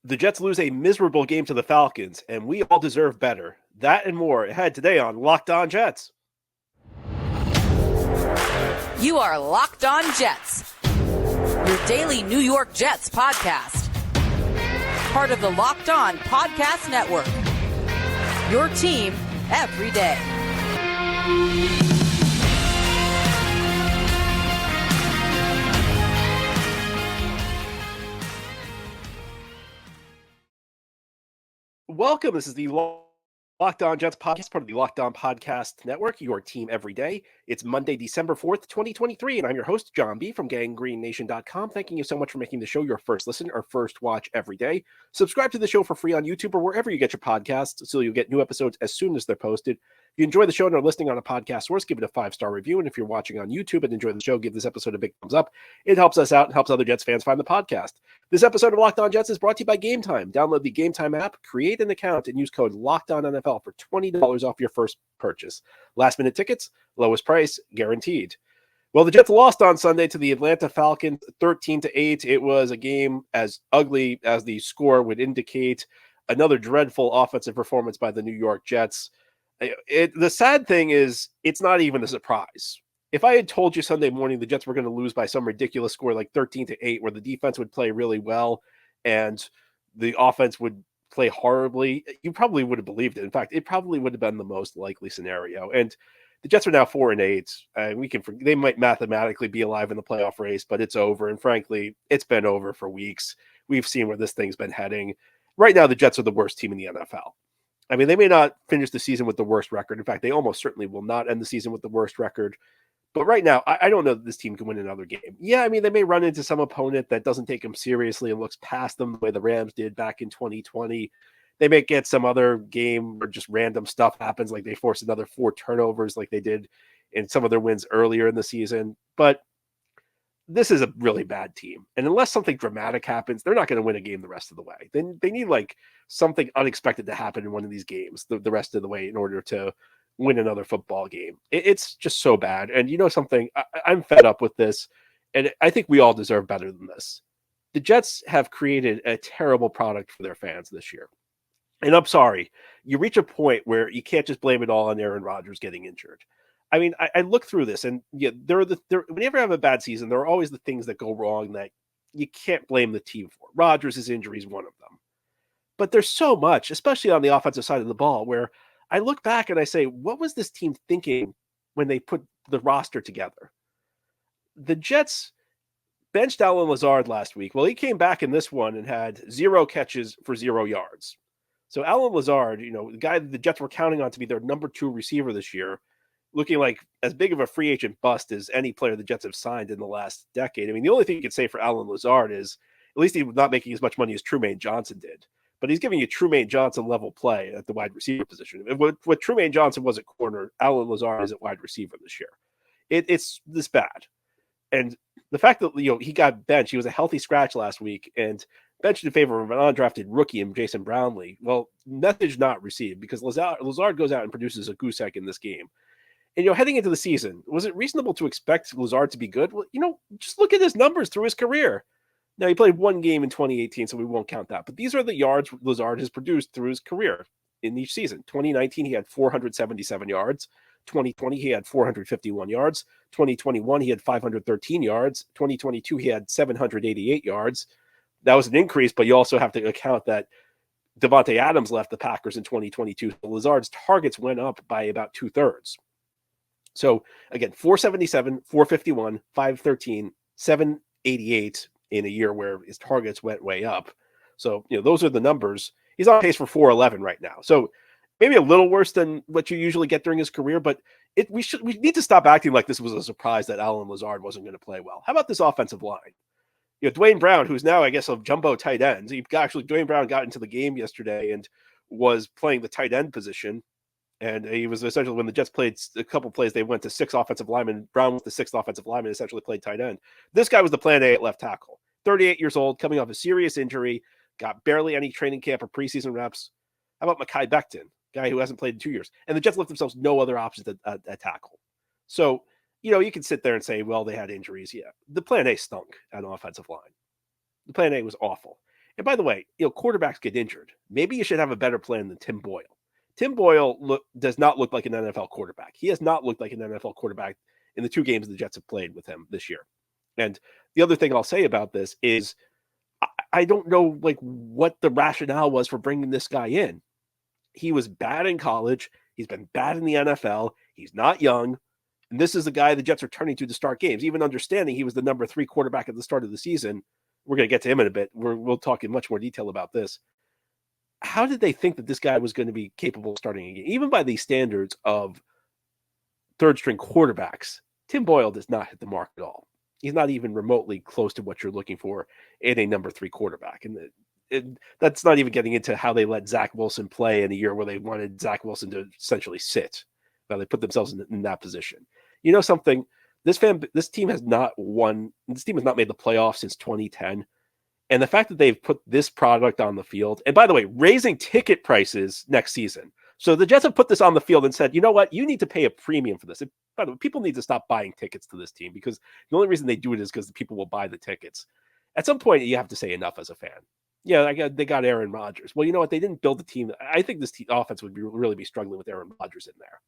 The Jets lose a miserable game to the Falcons, and we all deserve better. That and more ahead today on Locked On Jets. You are Locked On Jets, your daily New York Jets podcast. Part of the Locked On Podcast Network, your team every day. Welcome. This is the Locked On Jets podcast, part of the Locked On Podcast Network, your team every day. It's Monday, December 4th, 2023, and I'm your host, John B. from GanggreenNation.com. Thanking you so much for making the show your first listen or first watch every day. Subscribe to the show for free on YouTube or wherever you get your podcasts so you'll get new episodes as soon as they're posted. If you enjoy the show and are listening on a podcast source, give it a 5-star review. And if you're watching on YouTube and enjoy the show, give this episode a big thumbs up. It helps us out and helps other Jets fans find the podcast. This episode of Locked On Jets is brought to you by Gametime. Download the Gametime app, create an account, and use code LOCKEDONNFL for $20 off your first purchase. Last-minute tickets, lowest price, guaranteed. Well, the Jets lost on Sunday to the Atlanta Falcons 13-8. It was a game as ugly as the score would indicate. Another dreadful offensive performance by the New York Jets. The sad thing is, it's not even a surprise. If I had told you Sunday morning the Jets were going to lose by some ridiculous score like 13-8, where the defense would play really well and the offense would play horribly, you probably would have believed it. In fact, it probably would have been the most likely scenario. And the Jets are now 4-8. They might mathematically be alive in the playoff race, but it's over. And frankly, it's been over for weeks. We've seen where this thing's been heading. Right now, the Jets are the worst team in the NFL. I mean, they may not finish the season with the worst record. In fact, they almost certainly will not end the season with the worst record. But right now, I don't know that this team can win another game. Yeah, I mean, they may run into some opponent that doesn't take them seriously and looks past them the way the Rams did back in 2020. They may get some other game where just random stuff happens, like they force another 4 turnovers like they did in some of their wins earlier in the season. But this is a really bad team. And unless something dramatic happens, they're not going to win a game the rest of the way. They need like something unexpected to happen in one of these games the rest of the way in order to win another football game. It's just so bad. And you know something, I'm fed up with this. And I think we all deserve better than this. The Jets have created a terrible product for their fans this year. And I'm sorry, you reach a point where you can't just blame it all on Aaron Rodgers getting injured. I mean, I look through this, and yeah, whenever you have a bad season, there are always the things that go wrong that you can't blame the team for. Rodgers' injury is one of them. But there's so much, especially on the offensive side of the ball, where I look back and I say, what was this team thinking when they put the roster together? The Jets benched Allen Lazard last week. Well, he came back in this one and had 0 catches for 0 yards. So Allen Lazard, the guy that the Jets were counting on to be their number 2 receiver this year, looking like as big of a free agent bust as any player the Jets have signed in the last decade. I mean, the only thing you could say for Allen Lazard is at least he's not making as much money as Trumaine Johnson did. But he's giving you Trumaine Johnson level play at the wide receiver position. What Trumaine Johnson was at corner, Allen Lazard is at wide receiver this year. It's this bad. And the fact that he got benched, he was a healthy scratch last week, and benched in favor of an undrafted rookie in Jason Brownlee. Well, message not received, because Lazard goes out and produces a goose egg in this game. And heading into the season, was it reasonable to expect Lazard to be good? Well, just look at his numbers through his career. Now, he played 1 game in 2018, so we won't count that. But these are the yards Lazard has produced through his career in each season. 2019, he had 477 yards. 2020, he had 451 yards. 2021, he had 513 yards. 2022, he had 788 yards. That was an increase, but you also have to account that Devontae Adams left the Packers in 2022. So Lazard's targets went up by about 2/3. So, again, 477, 451, 513, 788 in a year where his targets went way up. So, those are the numbers. He's on pace for 411 right now. So maybe a little worse than what you usually get during his career, but we need to stop acting like this was a surprise that Allen Lazard wasn't going to play well. How about this offensive line? Dwayne Brown, who's now, I guess, a jumbo tight end. Dwayne Brown got into the game yesterday and was playing the tight end position. And he was essentially, when the Jets played a couple plays, they went to 6 offensive linemen. Brown was the 6th offensive lineman, essentially played tight end. This guy was the plan A at left tackle. 38 years old, coming off a serious injury, got barely any training camp or preseason reps. How about Mekhi Becton, guy who hasn't played in 2 years? And the Jets left themselves no other options at tackle. So, you can sit there and say, well, they had injuries. Yeah, the plan A stunk at an offensive line. The plan A was awful. And by the way, quarterbacks get injured. Maybe you should have a better plan than Tim Boyle. Tim Boyle does not look like an NFL quarterback. He has not looked like an NFL quarterback in the 2 games the Jets have played with him this year. And the other thing I'll say about this is I don't know what the rationale was for bringing this guy in. He was bad in college. He's been bad in the NFL. He's not young. And this is the guy the Jets are turning to start games, even understanding he was the number 3 quarterback at the start of the season. We're going to get to him in a bit. We'll talk in much more detail about this. How did they think that this guy was going to be capable of starting a game? Even by the standards of third-string quarterbacks, Tim Boyle does not hit the mark at all. He's not even remotely close to what you're looking for in a number 3 quarterback. And that's not even getting into how they let Zach Wilson play in a year where they wanted Zach Wilson to essentially sit. Now they put themselves in that position. You know something? This team has not won. This team has not made the playoffs since 2010. And the fact that they've put this product on the field, and by the way, raising ticket prices next season. So the Jets have put this on the field and said, you know what? You need to pay a premium for this. And by the way, people need to stop buying tickets to this team because the only reason they do it is because the people will buy the tickets. At some point, you have to say enough as a fan. Yeah, they got Aaron Rodgers. Well, you know what? They didn't build the team. I think this offense would really be struggling with Aaron Rodgers in there.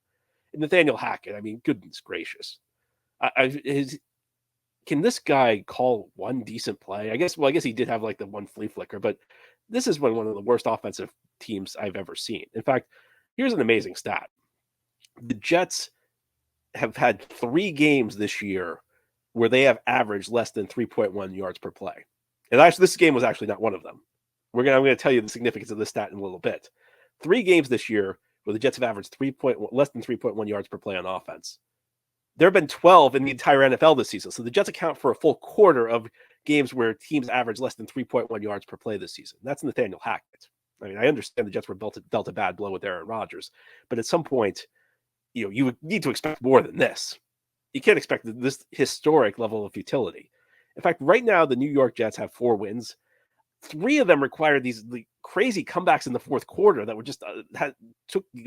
And Nathaniel Hackett, I mean, goodness gracious. Can this guy call one decent play? I guess he did have the one flea flicker, but this is one of the worst offensive teams I've ever seen. In fact, here's an amazing stat. The Jets have had 3 games this year where they have averaged less than 3.1 yards per play. And actually, this game was actually not one of them. I'm going to tell you the significance of this stat in a little bit. 3 games this year where the Jets have averaged less than 3.1 yards per play on offense. There have been 12 in the entire NFL this season. So the Jets account for a full quarter of games where teams average less than 3.1 yards per play this season. That's Nathaniel Hackett. I mean, I understand the Jets were dealt a bad blow with Aaron Rodgers, but at some point, you would need to expect more than this. You can't expect this historic level of futility. In fact, right now, the New York Jets have 4 wins. 3 of them required these crazy comebacks in the fourth quarter that were just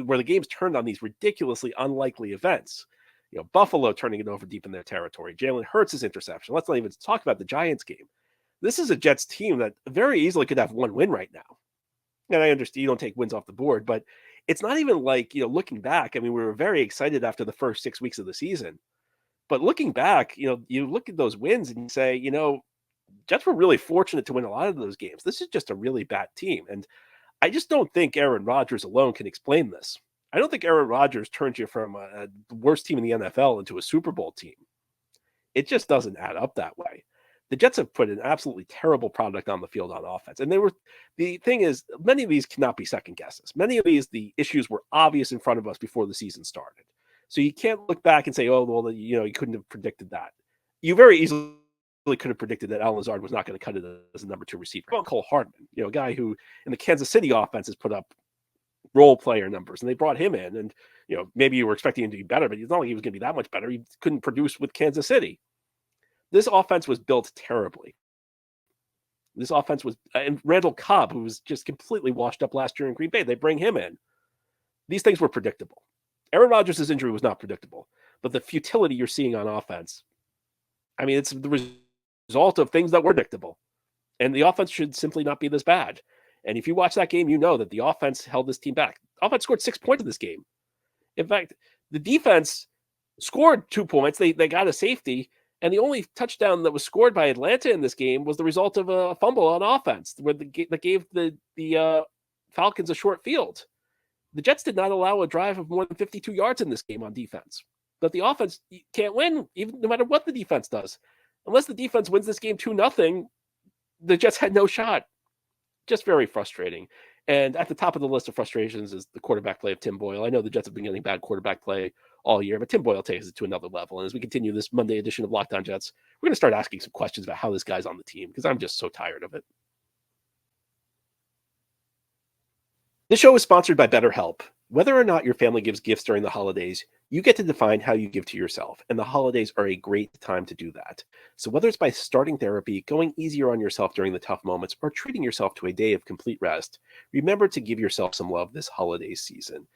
where the games turned on these ridiculously unlikely events. Buffalo turning it over deep in their territory. Jalen Hurts' interception. Let's not even talk about the Giants game. This is a Jets team that very easily could have 1 win right now. And I understand you don't take wins off the board, but it's not even looking back. I mean, we were very excited after the first 6 weeks of the season. But looking back, you look at those wins and you say, Jets were really fortunate to win a lot of those games. This is just a really bad team. And I just don't think Aaron Rodgers alone can explain this. I don't think Aaron Rodgers turned you from a worst team in the NFL into a Super Bowl team. It just doesn't add up that way. The Jets have put an absolutely terrible product on the field on offense. And the thing is, many of these cannot be second guesses. Many of these, the issues were obvious in front of us before the season started. So you can't look back and say, oh, well, you couldn't have predicted that. You very easily could have predicted that Al Lazard was not going to cut it as a number 2 receiver. Cole Hardman, a guy who in the Kansas City offense has put up role player numbers, and they brought him in, and maybe you were expecting him to be better, but it's not like he was going to be that much better. He couldn't produce with Kansas City. This offense was built terribly. This offense was, and Randall Cobb, who was just completely washed up last year in Green Bay, they bring him in. These things were predictable. Aaron Rodgers' injury was not predictable, but the futility you're seeing on offense, I mean, it's the result of things that were predictable, and the offense should simply not be this bad. And if you watch that game, you know that the offense held this team back. The offense scored 6 points in this game. In fact, the defense scored 2 points. They got a safety, and the only touchdown that was scored by Atlanta in this game was the result of a fumble on offense that gave the Falcons a short field. The Jets did not allow a drive of more than 52 yards in this game on defense. But the offense can't win, even no matter what the defense does. Unless the defense wins this game 2-0, the Jets had no shot. Just very frustrating. And at the top of the list of frustrations is the quarterback play of Tim Boyle. I know the Jets have been getting bad quarterback play all year, but Tim Boyle takes it to another level. And as we continue this Monday edition of Locked On Jets, we're going to start asking some questions about how this guy's on the team, because I'm just so tired of it. This show is sponsored by BetterHelp. Whether or not your family gives gifts during the holidays, you get to define how you give to yourself, and the holidays are a great time to do that. So whether it's by starting therapy, going easier on yourself during the tough moments, or treating yourself to a day of complete rest, remember to give yourself some love this holiday season.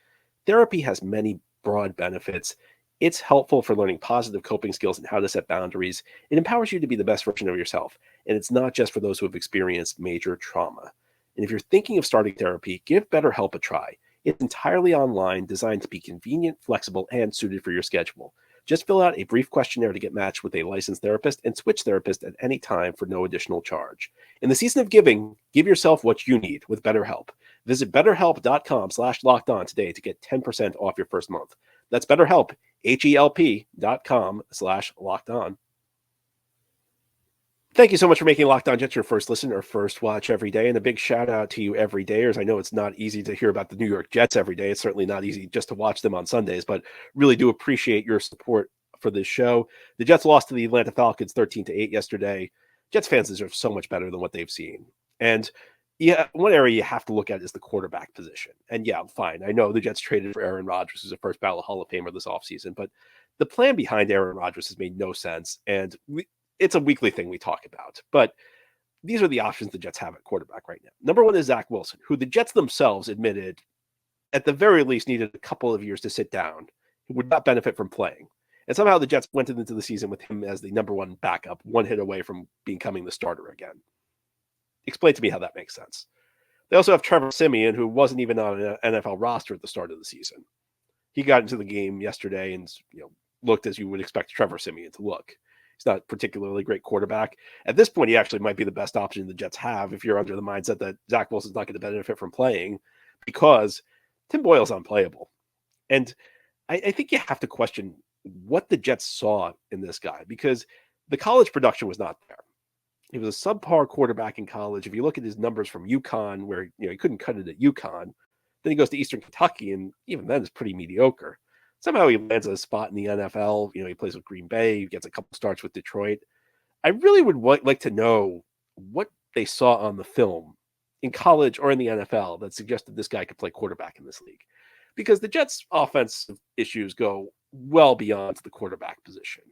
Therapy has many broad benefits. It's helpful for learning positive coping skills and how to set boundaries. It empowers you to be the best version of yourself. And it's not just for those who have experienced major trauma. And if you're thinking of starting therapy, give BetterHelp a try. It's entirely online, designed to be convenient, flexible, and suited for your schedule. Just fill out a brief questionnaire to get matched with a licensed therapist and switch therapist at any time for no additional charge. In the season of giving, give yourself what you need with BetterHelp. Visit betterhelp.com/lockedon today to get 10% off your first month. That's BetterHelp, HELP.com/lockedon. Thank you so much for making Locked On Jets your first listen or first watch every day. And a big shout out to you everydayers. I know it's not easy to hear about the New York Jets every day. It's certainly not easy just to watch them on Sundays, but really do appreciate your support for this show. The Jets lost to the Atlanta Falcons 13-8 yesterday. Jets fans deserve so much better than what they've seen. And yeah, one area you have to look at is the quarterback position. And yeah, fine. I know the Jets traded for Aaron Rodgers, who's a first ballot Hall of Famer this offseason, but the plan behind Aaron Rodgers has made no sense. And it's a weekly thing we talk about, but these are the options the Jets have at quarterback right now. Number one is Zach Wilson, who the Jets themselves admitted at the very least needed a couple of years to sit down. He would not benefit from playing. And somehow the Jets went into the season with him as the number one backup, one hit away from becoming the starter again. Explain to me how that makes sense. They also have Trevor Siemian, who wasn't even on an NFL roster at the start of the season. He got into the game yesterday and looked as you would expect Trevor Siemian to look. He's not a particularly great quarterback. At this point, he actually might be the best option the Jets have if you're under the mindset that Zach Wilson's not going to benefit from playing, because Tim Boyle's unplayable. And I think you have to question what the Jets saw in this guy, because the college production was not there. He was a subpar quarterback in college. If you look at his numbers from UConn, where he couldn't cut it at UConn, then he goes to Eastern Kentucky, and even then it's pretty mediocre. Somehow he lands a spot in the NFL. He plays with Green Bay. He gets a couple starts with Detroit. I really would like to know what they saw on the film in college or in the NFL that suggested this guy could play quarterback in this league. Because the Jets' offensive issues go well beyond the quarterback position.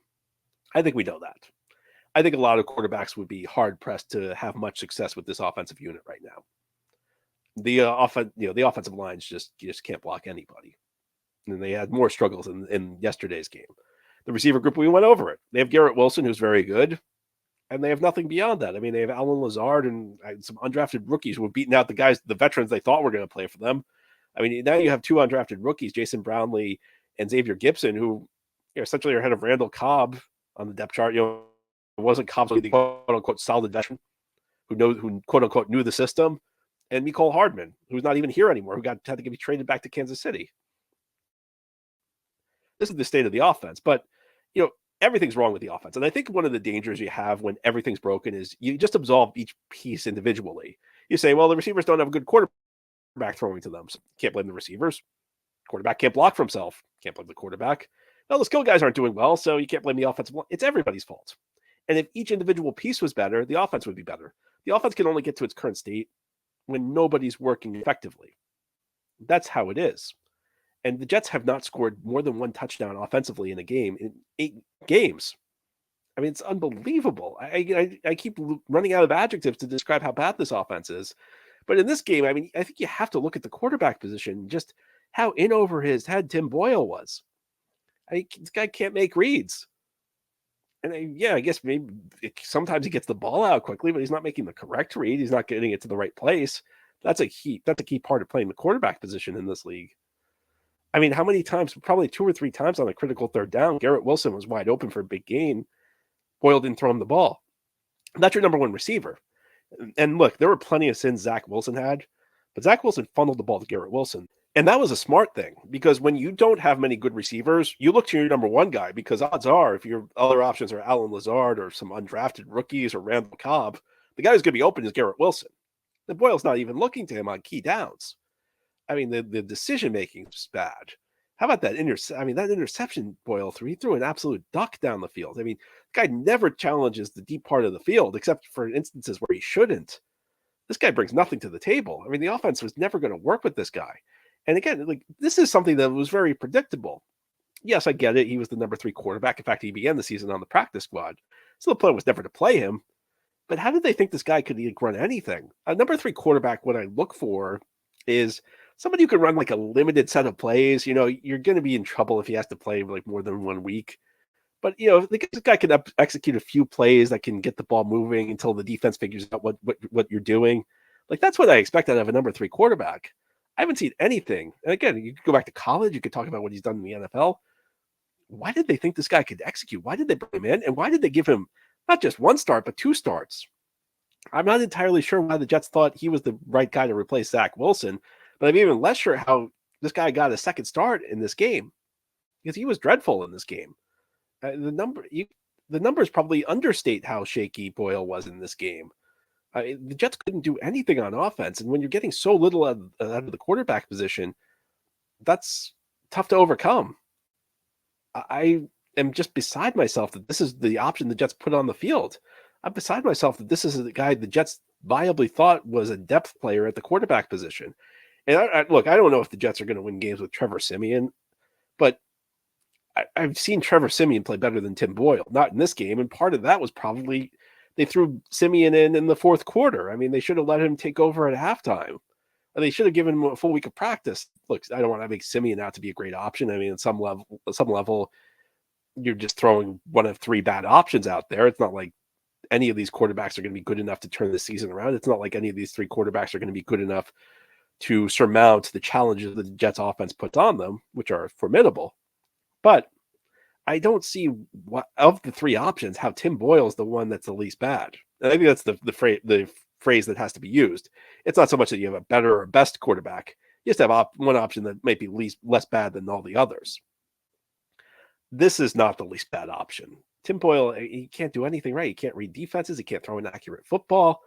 I think we know that. I think a lot of quarterbacks would be hard-pressed to have much success with this offensive unit right now. The offensive lines you just can't block anybody. And they had more struggles in yesterday's game. The receiver group, we went over it. They have Garrett Wilson, who's very good, and they have nothing beyond that. I mean, they have Alan Lazard and some undrafted rookies who have beaten out the veterans they thought were going to play for them. I mean, now you have two undrafted rookies, Jason Brownlee and Xavier Gibson, who essentially are ahead of Randall Cobb on the depth chart. It wasn't Cobb the quote-unquote solid veteran who quote-unquote knew the system, and Mecole Hardman, who's not even here anymore, who had to be traded back to Kansas City. This is the state of the offense, but everything's wrong with the offense. And I think one of the dangers you have when everything's broken is you just absolve each piece individually. You say, well, the receivers don't have a good quarterback throwing to them, so can't blame the receivers. Quarterback can't block for himself, can't blame the quarterback. Well, the skill guys aren't doing well, so you can't blame the offensive line. It's everybody's fault. And if each individual piece was better, the offense would be better. The offense can only get to its current state when nobody's working effectively. That's how it is. And the Jets have not scored more than one touchdown offensively in a game in 8 games. I mean, it's unbelievable. I keep running out of adjectives to describe how bad this offense is. But in this game, I mean, I think you have to look at the quarterback position, just how in over his head Tim Boyle was. This guy can't make reads. And I guess maybe sometimes he gets the ball out quickly, but he's not making the correct read. He's not getting it to the right place. That's a key part of playing the quarterback position in this league. I mean, how many times? Probably 2 or 3 times on a critical third down, Garrett Wilson was wide open for a big gain. Boyle didn't throw him the ball. That's your number one receiver. And look, there were plenty of sins Zach Wilson had, but Zach Wilson funneled the ball to Garrett Wilson. And that was a smart thing, because when you don't have many good receivers, you look to your number one guy, because odds are if your other options are Alan Lazard or some undrafted rookies or Randall Cobb, the guy who's going to be open is Garrett Wilson. And Boyle's not even looking to him on key downs. I mean, the decision-making is bad. How about that interception Boyle threw? He threw an absolute duck down the field. I mean, the guy never challenges the deep part of the field, except for instances where he shouldn't. This guy brings nothing to the table. I mean, the offense was never going to work with this guy. And again, this is something that was very predictable. Yes, I get it. He was the number 3 quarterback. In fact, he began the season on the practice squad. So the plan was never to play him. But how did they think this guy could run anything? A number 3 quarterback, what I look for is somebody who can run like a limited set of plays. You're going to be in trouble if he has to play like more than 1 week. But if this guy can execute a few plays that can get the ball moving until the defense figures out what you're doing, like that's what I expect out of a number 3 quarterback. I haven't seen anything. And again, you could go back to college. You could talk about what he's done in the NFL. Why did they think this guy could execute? Why did they bring him in? And why did they give him not just 1 start, but 2 starts? I'm not entirely sure why the Jets thought he was the right guy to replace Zach Wilson, but I'm even less sure how this guy got a second start in this game, because he was dreadful in this game. The numbers probably understate how shaky Boyle was in this game. The Jets couldn't do anything on offense, and when you're getting so little out of the quarterback position, that's tough to overcome. I am just beside myself that this is the option the Jets put on the field. I'm beside myself that this is the guy the Jets viably thought was a depth player at the quarterback position. And look, I don't know if the Jets are going to win games with Trevor Siemian, but I've seen Trevor Siemian play better than Tim Boyle, not in this game. And part of that was probably they threw Siemian in the 4th quarter. I mean, they should have let him take over at halftime. They should have given him a full week of practice. Look, I don't want to make Siemian out to be a great option. I mean, at some level, you're just throwing one of 3 bad options out there. It's not like any of these quarterbacks are going to be good enough to turn the season around. It's not like any of these 3 quarterbacks are going to be good enough to surmount the challenges that the Jets offense puts on them, which are formidable. But I don't see what of the 3 options how Tim Boyle is the one that's the least bad. And I think that's the phrase that has to be used. It's not so much that you have a better or best quarterback. You just have one option that might be less bad than all the others. This is not the least bad option. Tim Boyle, he can't do anything right. He can't read defenses. He can't throw an accurate football.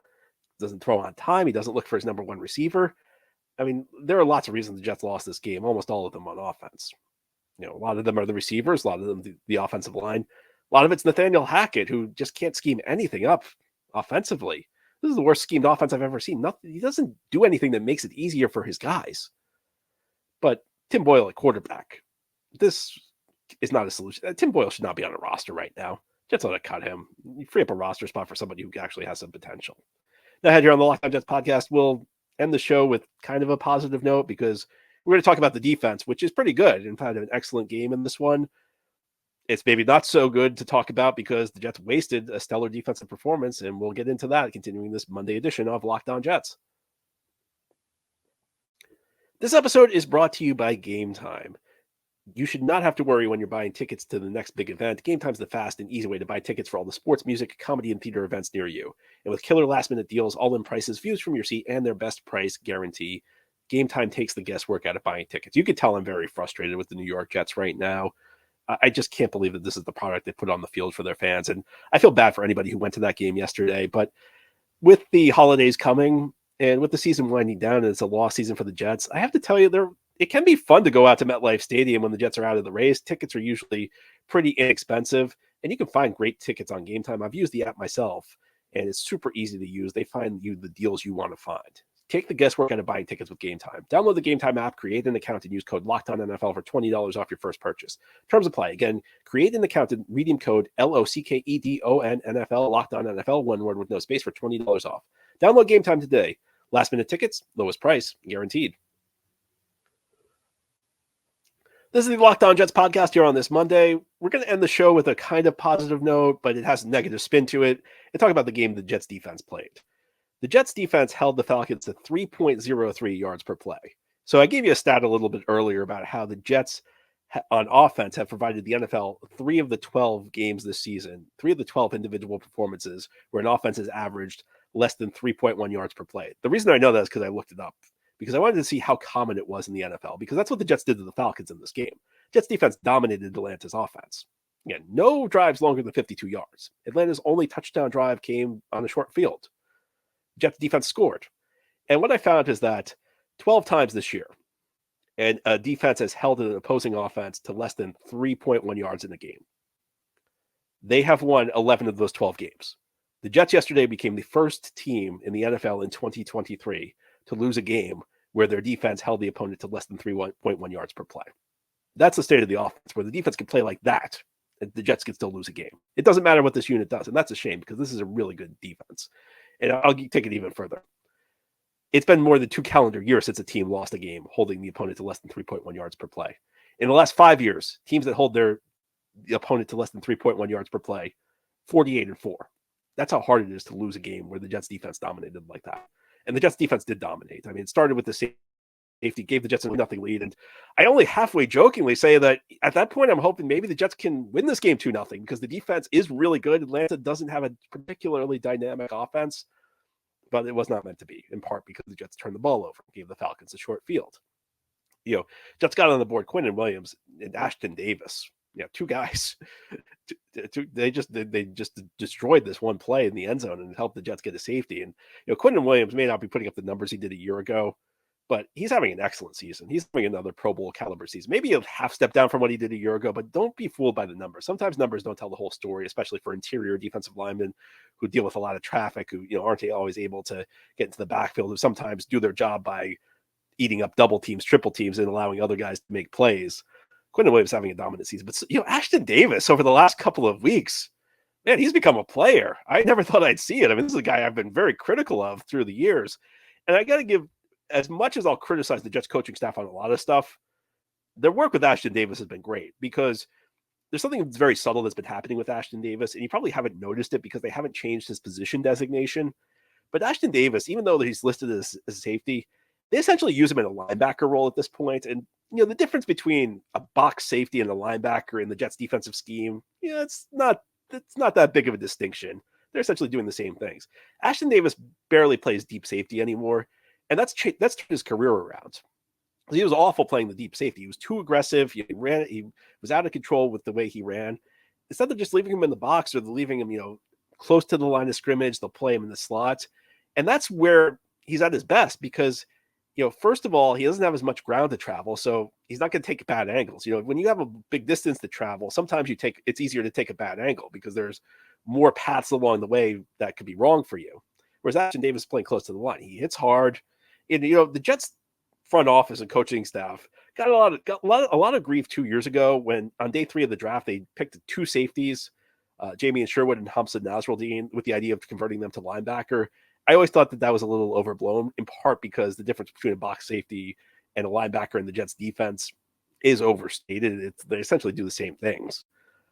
Doesn't throw on time. He doesn't look for his number 1 receiver. I mean, there are lots of reasons the Jets lost this game, almost all of them on offense. A lot of them are the receivers, a lot of them the offensive line. A lot of it's Nathaniel Hackett, who just can't scheme anything up offensively. This is the worst schemed offense I've ever seen. He doesn't do anything that makes it easier for his guys. But Tim Boyle at quarterback, this is not a solution. Tim Boyle should not be on a roster right now. Jets ought to cut him. You free up a roster spot for somebody who actually has some potential. Now, ahead here on the Locked On Jets podcast, we'll end the show with kind of a positive note because we're going to talk about the defense, which is pretty good and kind of an excellent game in this one. It's maybe not so good to talk about because the Jets wasted a stellar defensive performance, and we'll get into that continuing this Monday edition of Locked On Jets. This episode is brought to you by Gametime. You should not have to worry when you're buying tickets to the next big event. Gametime's the fast and easy way to buy tickets for all the sports, music, comedy, and theater events near you. And with killer last-minute deals, all-in prices, views from your seat, and their best price guarantee, Gametime takes the guesswork out of buying tickets. You can tell I'm very frustrated with the New York Jets right now. I just can't believe that this is the product they put on the field for their fans. And I feel bad for anybody who went to that game yesterday. But with the holidays coming and with the season winding down, and it's a lost season for the Jets, I have to tell you, it can be fun to go out to MetLife Stadium when the Jets are out of the race. Tickets are usually pretty inexpensive, and you can find great tickets on Gametime. I've used the app myself, and it's super easy to use. They find you the deals you want to find. Take the guesswork out of buying tickets with Gametime. Download the Gametime app, create an account, and use code LOCKEDONNFL for $20 off your first purchase. Terms apply. Again, create an account and redeem code LOCKEDON NFL, LOCKEDONNFL, one word with no space for $20 off. Download Gametime today. Last minute tickets, lowest price, guaranteed. This is the Locked On Jets podcast here on this Monday. We're going to end the show with a kind of positive note, but it has a negative spin to it, and talk about the game the Jets defense played. The Jets defense held the Falcons to 3.03 yards per play. So I gave you a stat a little bit earlier about how the Jets on offense have provided the NFL 3 of the 12 games this season, 3 of the 12 individual performances where an offense has averaged less than 3.1 yards per play. The reason I know that is because I looked it up, because I wanted to see how common it was in the NFL, because that's what the Jets did to the Falcons in this game. Jets defense dominated Atlanta's offense. Again, no drives longer than 52 yards. Atlanta's only touchdown drive came on a short field. Jets defense scored. And what I found is that 12 times this year, and a defense has held an opposing offense to less than 3.1 yards in a game. They have won 11 of those 12 games. The Jets yesterday became the first team in the NFL in 2023 to lose a game where their defense held the opponent to less than 3.1 yards per play. That's the state of the offense, where the defense can play like that, and the Jets can still lose a game. It doesn't matter what this unit does, and that's a shame because this is a really good defense. And I'll take it even further. it's been more than 2 calendar years since a team lost a game holding the opponent to less than 3.1 yards per play. In the last 5 years, teams that hold the opponent to less than 3.1 yards per play, 48-4. That's how hard it is to lose a game where the Jets defense dominated like that. And the Jets defense did dominate. I mean, it started with the safety, gave the Jets a 0-0 lead. And I only halfway jokingly say that at that point, I'm hoping maybe the Jets can win this game 2-0 because the defense is really good. Atlanta doesn't have a particularly dynamic offense, but it was not meant to be, in part because the Jets turned the ball over and gave the Falcons a short field. Jets got on the board Quinnen Williams and Ashton Davis. Two guys. They just destroyed this one play in the end zone and helped the Jets get a safety. And Quinnen Williams may not be putting up the numbers he did a year ago, but he's having an excellent season. He's having another Pro Bowl caliber season. Maybe a half step down from what he did a year ago, but don't be fooled by the numbers. Sometimes numbers don't tell the whole story, especially for interior defensive linemen who deal with a lot of traffic, who aren't always able to get into the backfield, who sometimes do their job by eating up double teams, triple teams, and allowing other guys to make plays. Quinnen Williams having a dominant season. But Ashton Davis over the last couple of weeks, man, he's become a player. I never thought I'd see it. I mean, this is a guy I've been very critical of through the years. And I got to give, as much as I'll criticize the Jets coaching staff on a lot of stuff, their work with Ashton Davis has been great because there's something that's very subtle that's been happening with Ashton Davis, and you probably haven't noticed it because they haven't changed his position designation. But Ashton Davis, even though he's listed as a safety, they essentially use him in a linebacker role at this point. And, the difference between a box safety and a linebacker in the Jets defensive scheme, it's not that big of a distinction. They're essentially doing the same things. Ashton Davis barely plays deep safety anymore, and that's turned his career around. He was awful playing the deep safety. He was too aggressive. He was out of control with the way he ran. Instead of just leaving him in the box or leaving him, close to the line of scrimmage, they'll play him in the slot. And that's where he's at his best because, first of all, he doesn't have as much ground to travel, so he's not going to take bad angles. When you have a big distance to travel, sometimes it's easier to take a bad angle because there's more paths along the way that could be wrong for you. Whereas Ashton Davis is playing close to the line. He hits hard. And, the Jets front office and coaching staff got a lot of grief 2 years ago when on day 3 of the draft, they picked 2 safeties, Jamie Sherwood and Hamza Nasruddin, with the idea of converting them to linebacker. I always thought that was a little overblown, in part because the difference between a box safety and a linebacker in the Jets defense is overstated. They essentially do the same things.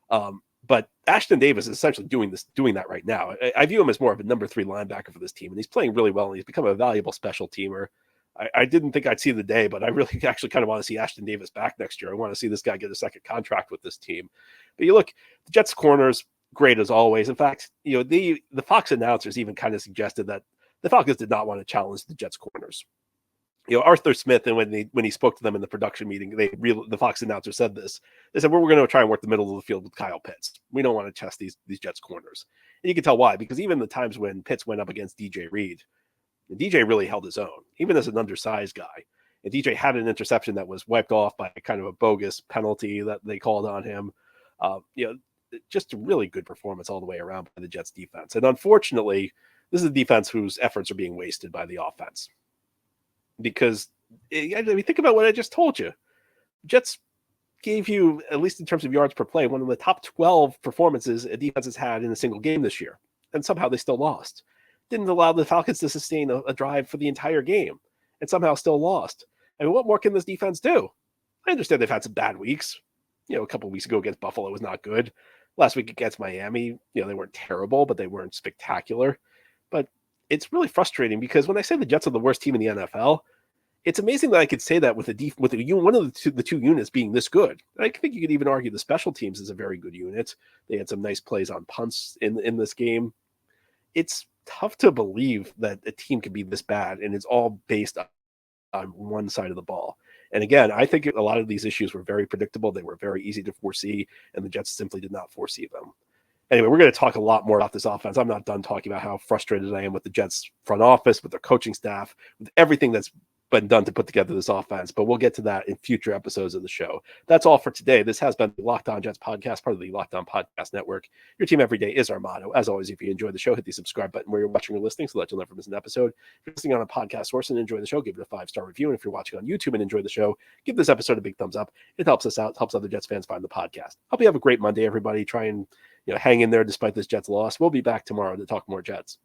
But Ashton Davis is essentially doing that right now. I view him as more of a number 3 linebacker for this team, and he's playing really well, and he's become a valuable special teamer. I didn't think I'd see the day, but I really actually kind of want to see Ashton Davis back next year. I want to see this guy get a second contract with this team. But you look, the Jets corners, great as always. In fact, the Fox announcers even kind of suggested that the Falcons did not want to challenge the Jets corners. Arthur Smith, and when he spoke to them in the production meeting, the Fox announcer said this. They said, we're going to try and work the middle of the field with Kyle Pitts. We don't want to test these Jets corners. And you can tell why, because even the times when Pitts went up against DJ Reed, DJ really held his own, even as an undersized guy. And DJ had an interception that was wiped off by kind of a bogus penalty that they called on him. Just a really good performance all the way around by the Jets defense. And unfortunately, this is a defense whose efforts are being wasted by the offense. Because, think about what I just told you. Jets gave you, at least in terms of yards per play, one of the top 12 performances a defense has had in a single game this year. And somehow they still lost. Didn't allow the Falcons to sustain a drive for the entire game. And somehow still lost. I mean, what more can this defense do? I understand they've had some bad weeks. A couple of weeks ago against Buffalo was not good. Last week against Miami, they weren't terrible, but they weren't spectacular. But it's really frustrating because when I say the Jets are the worst team in the NFL, it's amazing that I could say that with one of the two units being this good. I think you could even argue the special teams is a very good unit. They had some nice plays on punts in this game. It's tough to believe that a team could be this bad, and it's all based on one side of the ball. And again, I think a lot of these issues were very predictable. They were very easy to foresee, and the Jets simply did not foresee them. Anyway, we're going to talk a lot more about this offense. I'm not done talking about how frustrated I am with the Jets front office, with their coaching staff, with everything that's been done to put together this offense, but we'll get to that in future episodes of the show. That's all for today. This has been the Locked On Jets podcast, part of the Locked On Podcast Network. Your team every day is our motto. As always, if you enjoy the show, hit the subscribe button where you're watching or listening so that you'll never miss an episode. If you're listening on a podcast source and enjoy the show, give it a 5-star review. And if you're watching on YouTube and enjoy the show, give this episode a big thumbs up. It helps us out, helps other Jets fans find the podcast. Hope you have a great Monday, everybody. Try and hang in there despite this Jets loss. We'll be back tomorrow to talk more Jets.